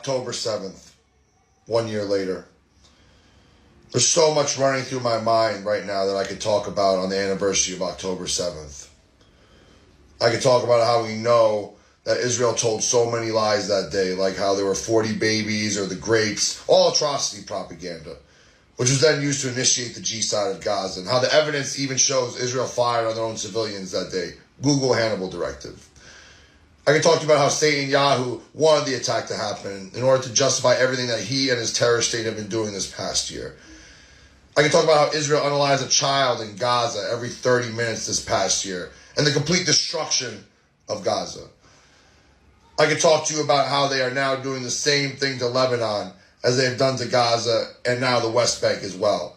October 7th, 1 year later. There's so much running through my mind right now that I could talk about on the anniversary of October 7th. I could talk about how we know that Israel told so many lies that day, like how there were 40 babies or the grapes, all atrocity propaganda, which was then used to initiate the G-side of Gaza, and how the evidence even shows Israel fired on their own civilians that day. Google Hannibal Directive. I can talk to you about how Satan Yahoo wanted the attack to happen in order to justify everything that he and his terrorist state have been doing this past year. I can talk about how Israel unalived a child in Gaza every 30 minutes this past year, and the complete destruction of Gaza. I can talk to you about how they are now doing the same thing to Lebanon as they have done to Gaza and now the West Bank as well.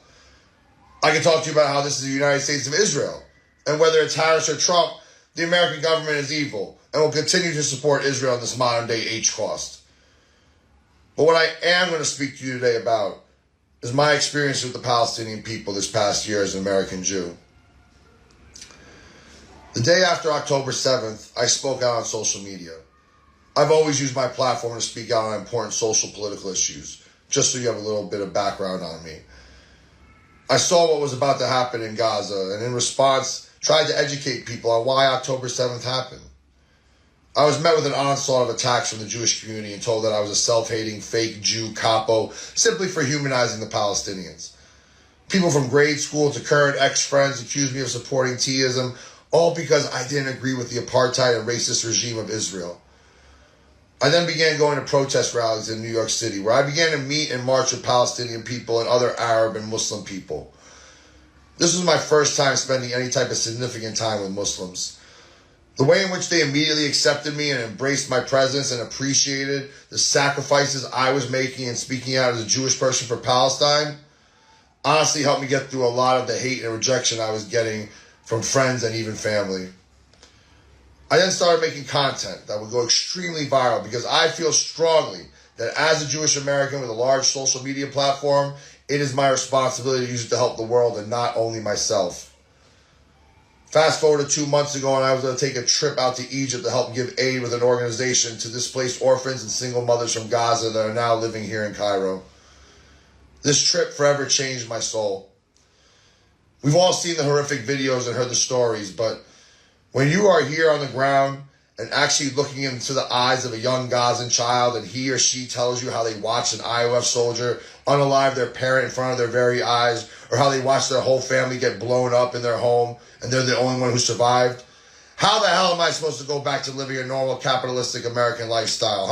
I can talk to you about how this is the United States of Israel, and whether it's Harris or Trump, the American government is evil and will continue to support Israel in this modern day H cost. But what I am going to speak to you today about is my experience with the Palestinian people this past year as an American Jew. The day after October 7th, I spoke out on social media. I've always used my platform to speak out on important social political issues, just so you have a little bit of background on me. I saw what was about to happen in Gaza, and in response, tried to educate people on why October 7th happened. I was met with an onslaught of attacks from the Jewish community and told that I was a self-hating fake Jew capo simply for humanizing the Palestinians. People from grade school to current ex-friends accused me of supporting Teaism, all because I didn't agree with the apartheid and racist regime of Israel. I then began going to protest rallies in New York City, where I began to meet and march with Palestinian people and other Arab and Muslim people. This was my first time spending any type of significant time with Muslims. The way in which they immediately accepted me and embraced my presence and appreciated the sacrifices I was making and speaking out as a Jewish person for Palestine honestly helped me get through a lot of the hate and rejection I was getting from friends and even family. I then started making content that would go extremely viral because I feel strongly that as a Jewish American with a large social media platform, it is my responsibility to use it to help the world and not only myself. Fast forward to 2 months ago, and I was going to take a trip out to Egypt to help give aid with an organization to displaced orphans and single mothers from Gaza that are now living here in Cairo. This trip forever changed my soul. We've all seen the horrific videos and heard the stories, but when you are here on the ground and actually looking into the eyes of a young Gazan child and he or she tells you how they watched an IOF soldier unalive their parent in front of their very eyes, or how they watched their whole family get blown up in their home and they're the only one who survived, how the hell am I supposed to go back to living a normal capitalistic American lifestyle?